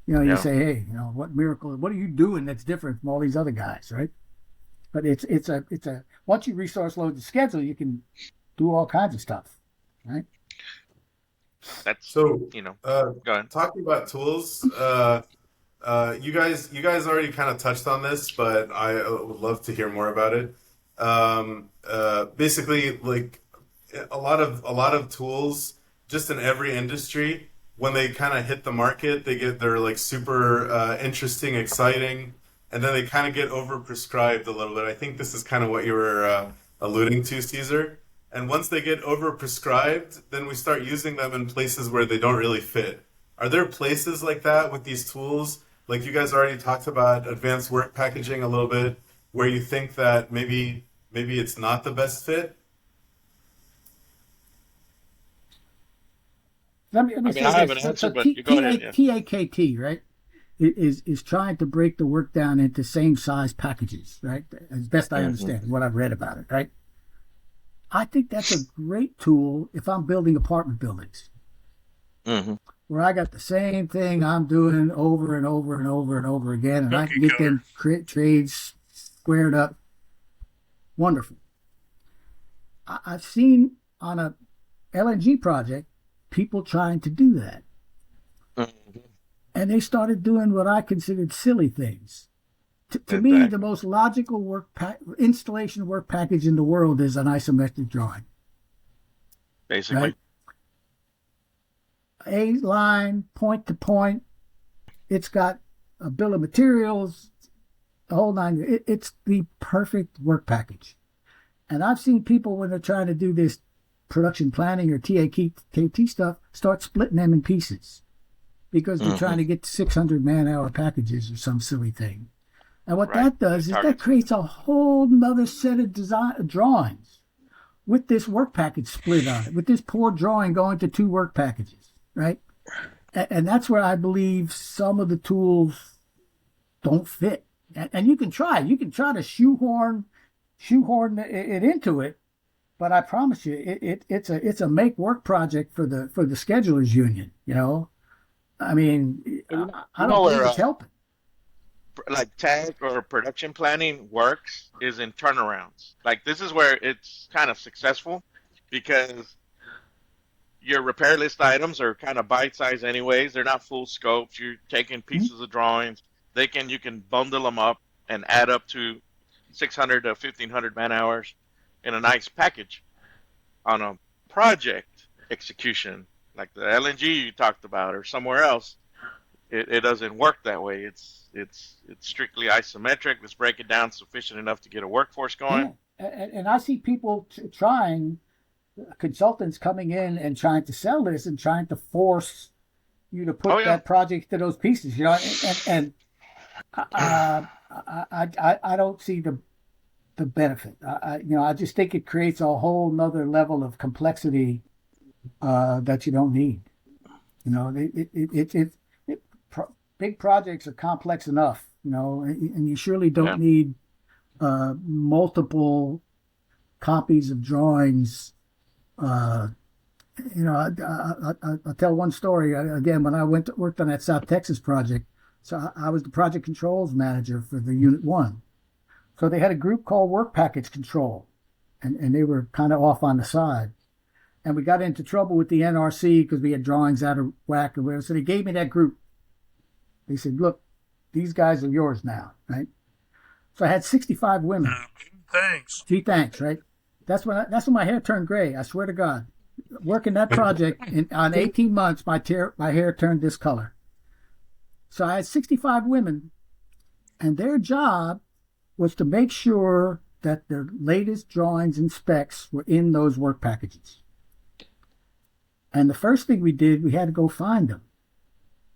you say, hey, what miracle? What are you doing that's different from all these other guys, right? But it's a once you resource load the schedule, you can do all kinds of stuff, right? That's So, go ahead. talking about tools, you guys already kind of touched on this, but I would love to hear more about it. Basically, like a lot of tools, just in every industry, when they kind of hit the market, they're like super interesting, exciting. And then they kind of get overprescribed a little bit. I think this is kind of what you were alluding to, Caesar. And once they get overprescribed, then we start using them in places where they don't really fit. Are there places like that with these tools? Like you guys already talked about advanced work packaging a little bit, where you think that maybe it's not the best fit? Let me say I have this. an answer, but you go ahead. PAKT, right? Is trying to break the work down into same size packages, right? As best I understand what I've read about it, right? I think that's a great tool if I'm building apartment buildings, where I got the same thing I'm doing over and over and over and over again, and I can get them trades squared up. Wonderful. I've seen on a LNG project people trying to do that. Mhm. And they started doing what I considered silly things. To me, the Exactly. most logical installation work package in the world is an isometric drawing, right? Basically. A line, point to point. It's got a bill of materials, the whole nine. It's the perfect work package. And I've seen people when they're trying to do this production planning or TAKT stuff start splitting them in pieces because they're Hmm. trying to get to 600 man-hour packages or some silly thing. And what Right. that does is that Targets. creates a whole nother set of design drawings with this work package split on it, with this poor drawing going to two work packages, right? And that's where I believe some of the tools don't fit. And you can try to shoehorn it into it, but I promise you, it's a make work project for the schedulers union. I mean, Well, I you don't know where believe it's helping. like tag or production planning works is in turnarounds. Like this is where it's kind of successful because your repair list items are kind of bite size anyways. They're not full scopes. You're taking Hmm? pieces of drawings. You can bundle them up and add up to 600 to 1500 man hours in a nice package. On a project execution like the LNG you talked about or somewhere else, it doesn't work that way. It's strictly isometric. Let's break it down sufficient enough to get a workforce going. Yeah, and I see people trying consultants coming in and trying to sell this and trying to force you to Oh put yeah, that project to those pieces, and I don't see the benefit. I just think it creates a whole nother level of complexity that you don't need. You know, it big projects are complex enough. And you surely don't yeah, need multiple copies of drawings. Uh, I'll tell one story again. When I worked on that South Texas project, so I was the project controls manager for the Unit One. So they had a group called Work Package Control, and they were kind of off on the side. And we got into trouble with the NRC because we had drawings out of whack or whatever. So they gave me that group. They said, "Look, these guys are yours now, right?" So I had 65 women. Thanks. Gee, thanks, right? That's when my hair turned gray. I swear to God. Working that project on 18 months, my hair turned this color. So I had 65 women, and their job was to make sure that the latest drawings and specs were in those work packages. And the first thing we did, we had to go find them.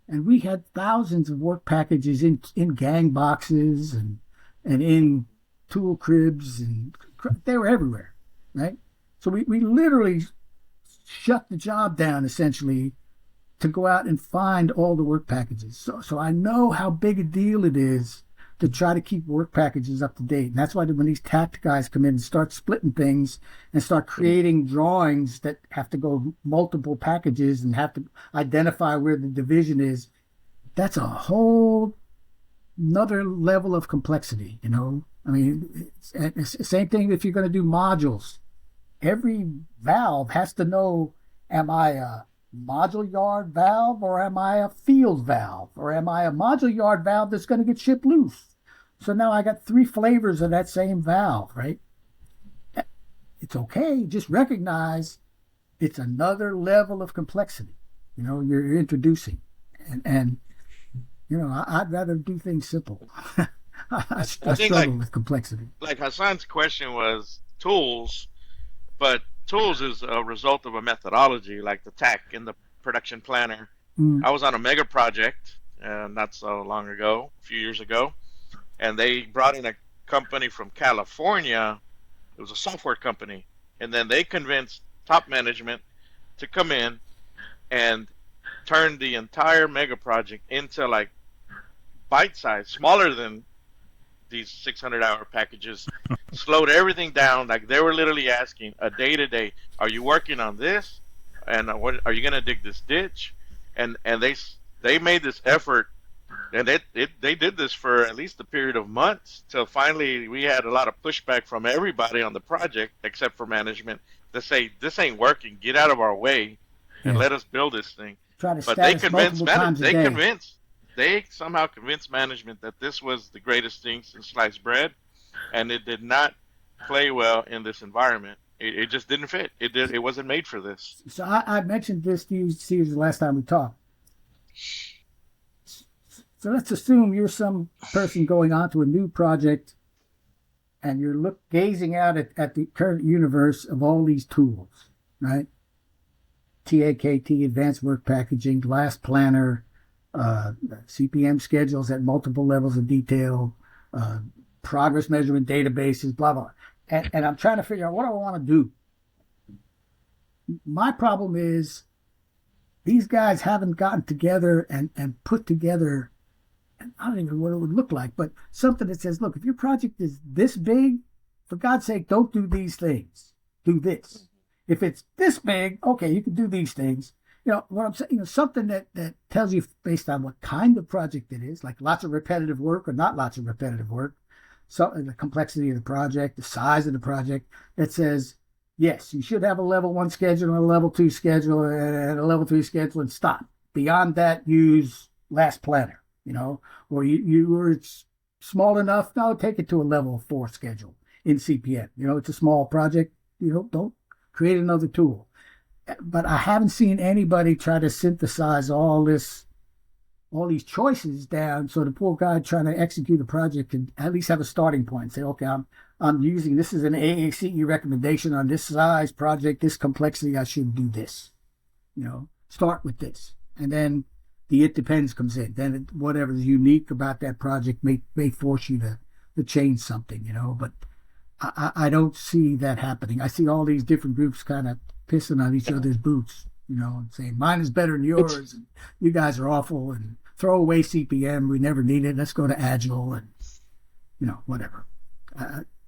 And we had thousands of work packages in gang boxes and in tool cribs, and they were everywhere, right? So we literally shut the job down essentially to go out and find all the work packages. So I know how big a deal it is to try to keep work packages up to date. And that's why when these tact guys come in and start splitting things and start creating drawings that have to go multiple packages and have to identify where the division is, that's a whole another level of complexity. I mean, it's the same thing if you're going to do modules. Every valve has to know, am I a module yard valve or am I a field valve? Or am I a module yard valve that's going to get shipped loose? So now I got three flavors of that same valve, right? It's okay. Just recognize it's another level of complexity, you're introducing. And I'd rather do things simple. I I think struggle with complexity. like Hassan's question was tools, but tools is a result of a methodology like the TAC in the production planner. Mm, I was on a mega project not so long ago, a few years ago, and they brought in a company from California. It was a software company, and then they convinced top management to come in and turn the entire mega project into like bite size, smaller than these 600-hour packages, slowed everything down. Like they were literally asking a day to day, "Are you working on this? And what are you gonna dig this ditch?" And they made this effort, and they did this for at least a period of months till finally we had a lot of pushback from everybody on the project except for management to say this ain't working. Get out of our way and Yeah. let us build this thing. Try to But they status convinced multiple times a they day. convinced they somehow convinced management that this was the greatest thing since sliced bread, and it did not play well in this environment. It just didn't fit. It wasn't made for this. So I mentioned this to you, Steve, the last time we talked. So let's assume you're some person going on to a new project and you're gazing out at the current universe of all these tools, right? TAKT, Advanced Work Packaging, Glass Planner, CPM schedules at multiple levels of detail, progress measurement databases, blah, blah. And I'm trying to figure out what do I want to do. My problem is these guys haven't gotten together and put together, I don't even know what it would look like, but something that says, look, if your project is this big, for God's sake, don't do these things. Do this. If it's this big, okay, you can do these things. What I'm saying, something that tells you based on what kind of project it is, like lots of repetitive work or not lots of repetitive work, so the complexity of the project, the size of the project, that says, yes, you should have a level 1 schedule and a level 2 schedule and a level 3 schedule and stop. Beyond that, use Last Planner, or or it's small enough, now take it to a level 4 schedule in CPM. It's a small project, don't create another tool. But I haven't seen anybody try to synthesize all these choices down so the poor guy trying to execute a project can at least have a starting point. Say, okay, I'm using this as an AACE recommendation on this size project, this complexity, I should do this. Start with this. And then the it depends comes in. Then whatever's unique about that project may force you to change something, but I don't see that happening. I see all these different groups kind of pissing on each other's boots, and saying mine is better than yours, and you guys are awful, and throw away CPM. We never need it. Let's go to Agile, and whatever.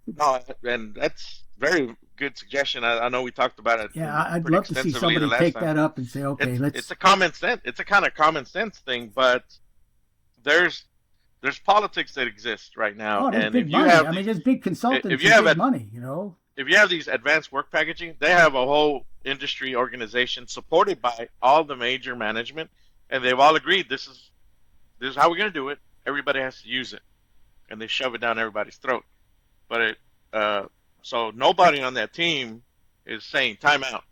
No, and that's very good suggestion. I know we talked about it. Yeah, I'd pretty love to see extensively somebody the take last time. that up and say, okay, It's a common sense. It's a kind of common sense thing, but there's politics that exist right now, Oh, there's and big if you money. have I mean, there's big consultants if and you have big money, if you have these advanced work packaging, they have a whole industry organization supported by all the major management, and they've all agreed this is how we're going to do it. Everybody has to use it, and they shove it down everybody's throat. But so nobody on that team is saying time out.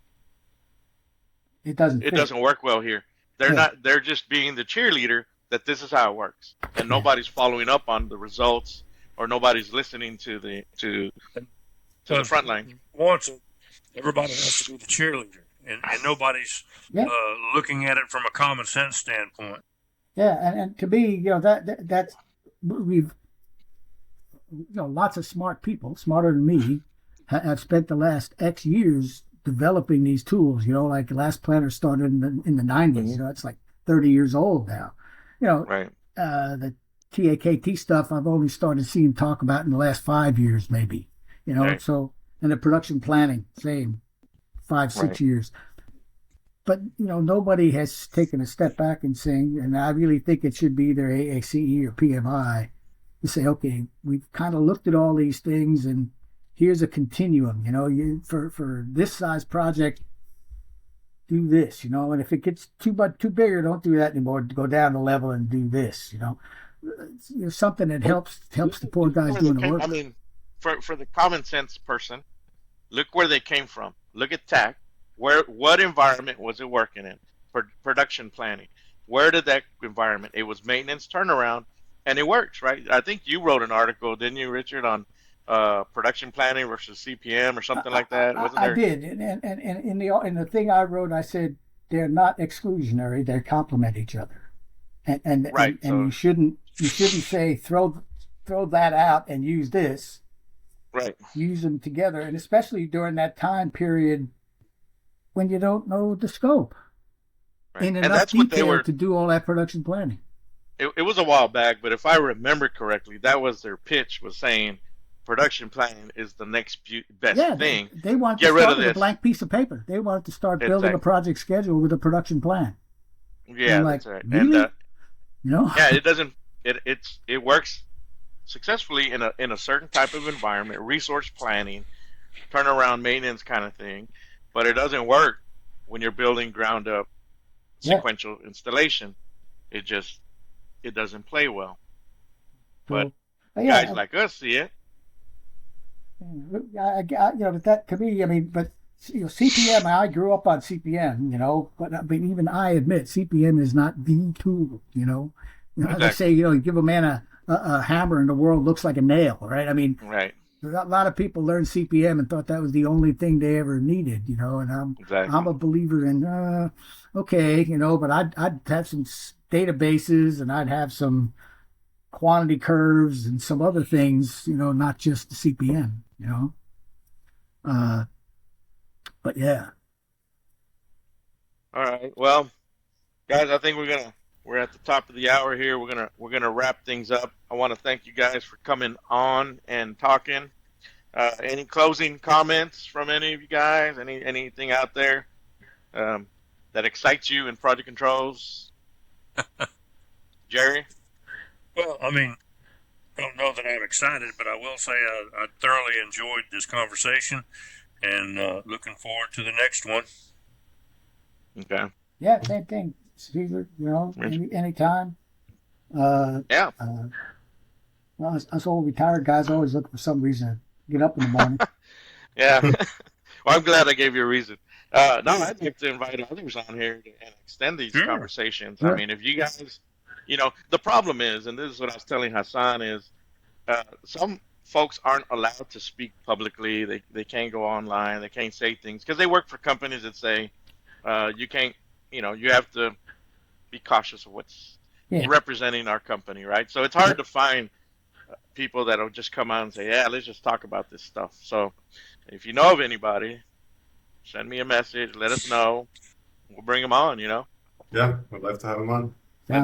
It doesn't It fit. doesn't work well here. They're just being the cheerleader that this is how it works, and nobody's following up on the results, or nobody's listening to the front line. Once everybody has to be the cheerleader, and nobody's looking at it from a common sense standpoint. Yeah, and to me, that's we've lots of smart people, smarter than me, have spent the last X years developing these tools. Like Last Planner started in the 90s. It's like 30 years old now. Right. The TAKT stuff I've only started seeing talk about in the last 5 years, maybe. Right. So, and the production planning, same, 5-6 years. But nobody has taken a step back and saying, and I really think it should be either AACE or PMI, to say, okay, we've kind of looked at all these things, and here's a continuum. For this size project, do this. And if it gets too big, or don't do that anymore. Go down the level and do this. Something that helps the poor guys doing the work. I mean, for the common sense person, look where they came from. Look at TAC. What environment was it working in? Production planning. Where did that environment? It was maintenance turnaround, and it works, right? I think you wrote an article, didn't you, Richard, on production planning versus CPM or something like that? Wasn't there? I did, and in the thing I wrote, I said they're not exclusionary; they complement each other, and right. And you shouldn't say throw that out and use this. Right. Use them together, and especially during that time period when you don't know the scope in enough detail to do all that production planning. It was a while back, but if I remember correctly, that was their pitch, was saying production planning is the next best thing. They wanted to start with a blank piece of paper. They wanted to start building a project schedule with a production plan. Yeah, that's right. Really? And yeah, it doesn't. It works successfully in a certain type of environment, resource planning, turnaround maintenance kind of thing, but it doesn't work when you're building ground up Yeah. sequential installation. It just it doesn't play well. But So, guys yeah, like us see it. that to me, I mean, but CPM. I grew up on CPM, but I mean, even I admit CPM is not the tool. They say, Exactly. you give a man a hammer and the world looks like a nail, right? I mean, Right. a lot of people learned CPM and thought that was the only thing they ever needed, and I'm Exactly. a believer in okay, but I'd have some databases and I'd have some quantity curves and some other things, not just the CPM. Uh, but yeah, All right. Well, guys, I think we're at the top of the hour here. We're gonna wrap things up. I want to thank you guys for coming on and talking. Any closing comments from any of you guys? Anything out there um, that excites you in project controls, Jerry? Well, I mean, I don't know that I'm excited, but I will say I thoroughly enjoyed this conversation and looking forward to the next one. Okay. yeah, same thing. Caesar, anytime. Uh, Yeah. uh, well, us old retired guys always look for some reason to get up in the morning. Yeah. Well, I'm glad I gave you a reason. No, I'd like to invite others on here and extend these Sure. conversations. I Sure. mean, if you guys, the problem is, and this is what I was telling Hassan, is some folks aren't allowed to speak publicly. They can't go online. They can't say things because they work for companies that say you can't. You have to be cautious of what's Yeah. representing our company, right? So it's hard to find people that'll just come out and say, "Yeah, let's just talk about this stuff." So if you know of anybody, send me a message. Let us know. We'll bring them on. Yeah, I'd love to have him on. And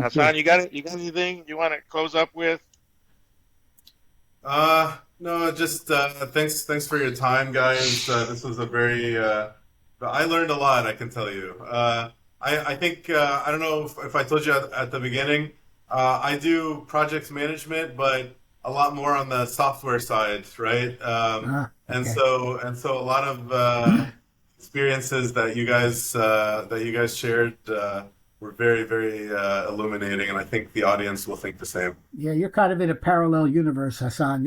Sounds good. Hassan, you got it? You got anything you want to close up with? No, just thanks for your time, guys. This was a very I learned a lot, I can tell you. I think I don't know if I told you at the beginning. I do project management, but a lot more on the software side, right? Okay. And so a lot of experiences that you guys shared were very very illuminating, and I think the audience will think the same. Yeah, you're kind of in a parallel universe, Hassan.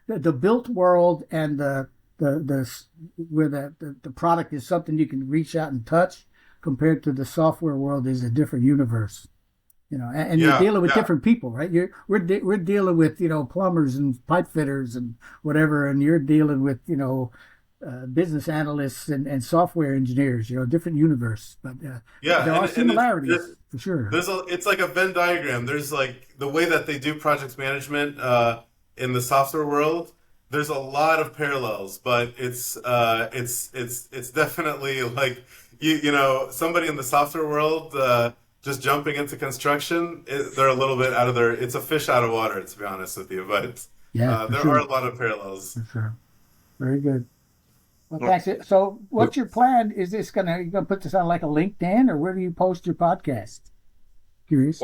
The built world and the where the product is something you can reach out and touch, compared to the software world is a different universe. And you're Yeah, dealing with yeah. different people, right? We're dealing with plumbers and pipe fitters and whatever, and you're dealing with business analysts and software engineers. Different universe, but Yeah, there and are and similarities for sure. it's like a Venn diagram. There's like the way that they do project management in the software world. There's a lot of parallels, but it's definitely like somebody in the software world just jumping into construction. They're a little bit out of their. It's a fish out of water, to be honest with you. But Yeah, for there are a sure, lot of parallels. for sure. Very good. Well, Well, thanks. So, what's your plan? Is this you gonna put this on like a LinkedIn, or where do you post your podcast? Curious.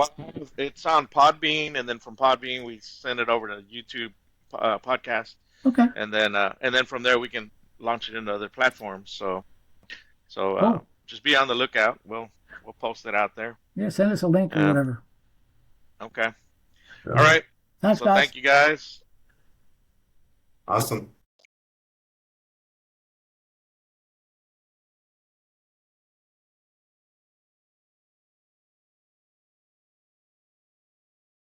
it's on Podbean, and then from Podbean we send it over to YouTube podcast, Okay, and then from there we can launch it into other platforms. So cool. just be on the lookout. We'll post it out there. Yeah, send us a link or Um, whatever. okay. All Yeah. right. Thanks, So guys. thank you guys. Awesome.